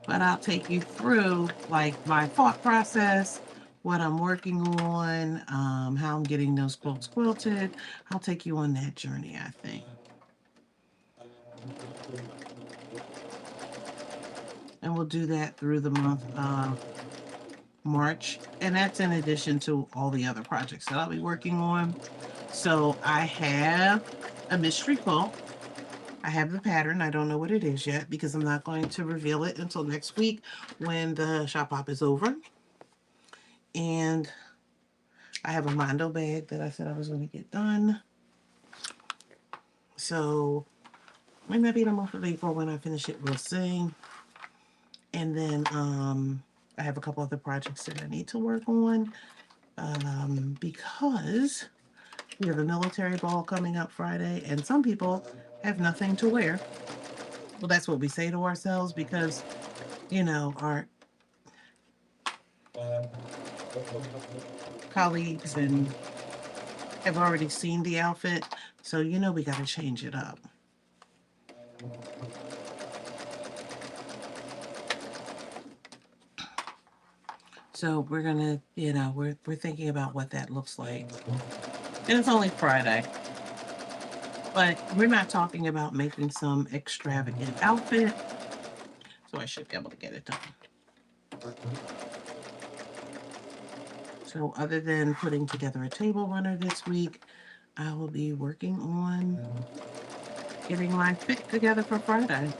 But I'll take you through like my thought process, what I'm working on, how I'm getting those quilts quilted. I'll take you on that journey, I think. And we'll do that through the month of March. And that's in addition to all the other projects that I'll be working on. So I have a mystery quilt. I have the pattern. I don't know what it is yet because I'm not going to reveal it until next week when the shop hop is over. And I have a Mondo bag that I said I was going to get done. So maybe the month of April when I finish it, we'll see. And then I have a couple other projects that I need to work on because we have a military ball coming up Friday, and some people have nothing to wear. Well, that's what we say to ourselves because, our colleagues and have already seen the outfit. So, we got to change it up. So we're going to, we're thinking about what that looks like. And it's only Friday. But we're not talking about making some extravagant outfit. So I should be able to get it done. So other than putting together a table runner this week, I will be working on getting my fit together for Friday.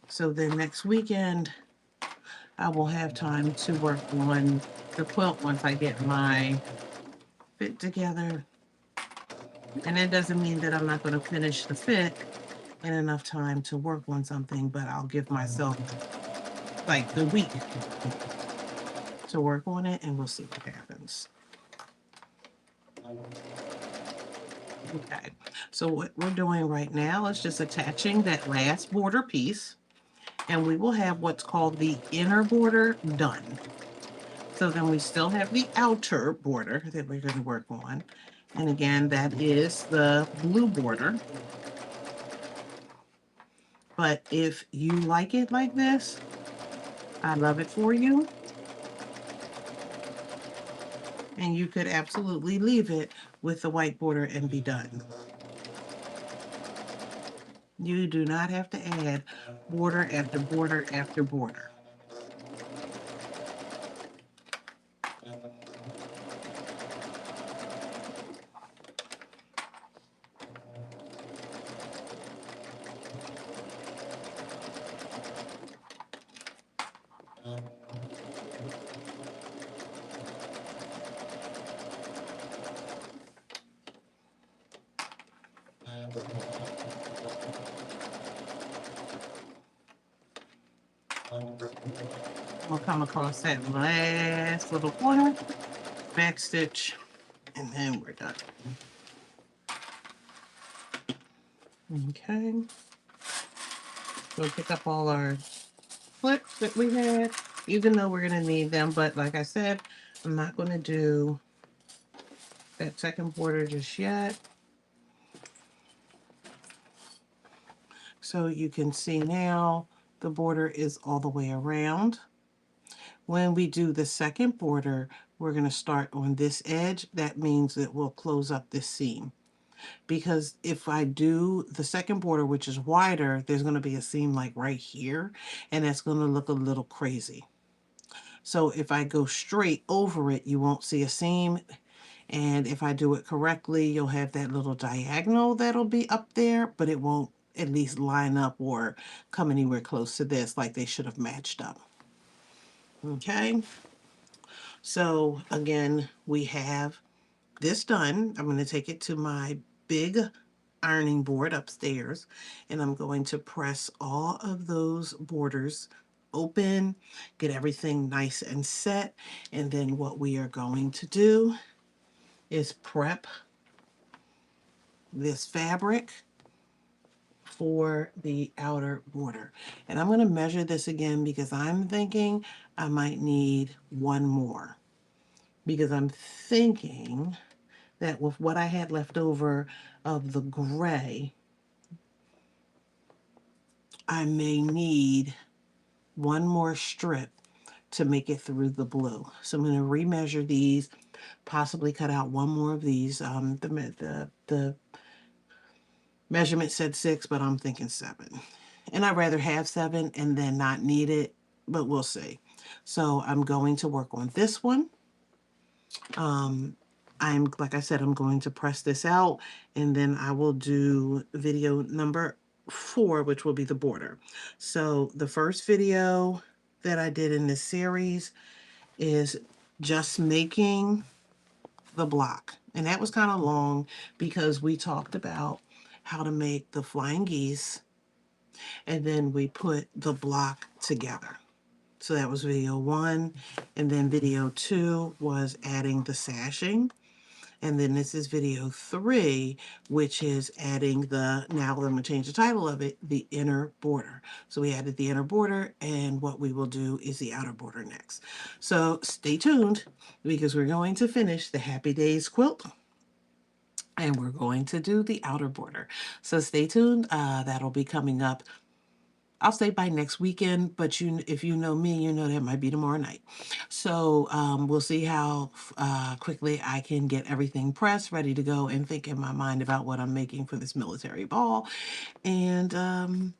So then next weekend, I will have time to work on the quilt once I get my fit together. And it doesn't mean that I'm not going to finish the fit in enough time to work on something, but I'll give myself like the week to work on it and we'll see what happens. Okay, so what we're doing right now is just attaching that last border piece, and we will have what's called the inner border done. So then we still have the outer border that we're going to work on. And again, that is the blue border. But if you like it like this, I love it for you. And you could absolutely leave it with the white border and be done. You do not have to add border after border after border. We'll come across that last little corner, back stitch, and then we're done. Okay. We'll pick up all our clips that we had, even though we're going to need them. But like I said, I'm not going to do that second border just yet. So you can see now the border is all the way around. When we do the second border, we're going to start on this edge. That means that we'll close up this seam. Because if I do the second border, which is wider, there's going to be a seam like right here, and that's going to look a little crazy. So if I go straight over it, you won't see a seam. And if I do it correctly, you'll have that little diagonal that'll be up there, but it won't at least line up or come anywhere close to this, like they should have matched up. Okay. So again, we have this done. I'm going to take it to my big ironing board upstairs, and I'm going to press all of those borders open, get everything nice and set. And then what we are going to do is prep this fabric for the outer border. And I'm going to measure this again because I'm thinking I might need one more, because I'm thinking that with what I had left over of the gray, I may need one more strip to make it through the blue. So I'm going to remeasure these, possibly cut out one more of these. The measurement said 6, but I'm thinking 7. And I'd rather have 7 and then not need it, but we'll see. So I'm going to work on this one. Like I said, I'm going to press this out, and then I will do video number 4, which will be the border. So the first video that I did in this series is just making the block. And that was kind of long because we talked about how to make the flying geese, and then we put the block together. So that was video 1, and then video 2 was adding the sashing. And then this is video 3, which is adding the, now I'm going to change the title of it, the inner border. So we added the inner border, and what we will do is the outer border next. So stay tuned, because we're going to finish the Happy Days quilt, and we're going to do the outer border. So stay tuned. That'll be coming up, I'll say by next weekend, but if you know me, you know that might be tomorrow night. So we'll see how quickly I can get everything pressed, ready to go, and think in my mind about what I'm making for this military ball. And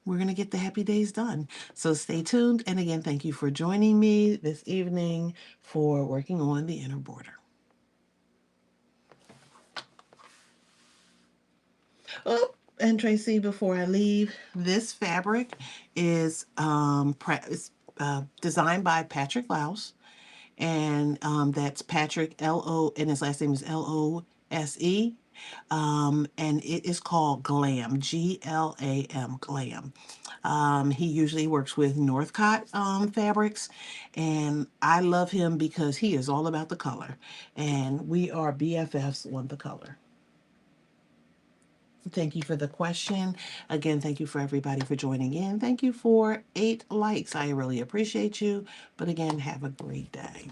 we're going to get the Happy Days done. So stay tuned. And again, thank you for joining me this evening for working on the inner border. Oh, and Tracy, before I leave, this fabric is designed by Patrick Louse, and that's Patrick, L-O, and his last name is L-O-S-E, and it is called Glam, G-L-A-M, Glam. He usually works with Northcott fabrics, and I love him because he is all about the color, and we are BFFs on the color. Thank you for the question. Again, thank you for everybody for joining in. Thank you for 8 likes. I really appreciate you. But again, have a great day.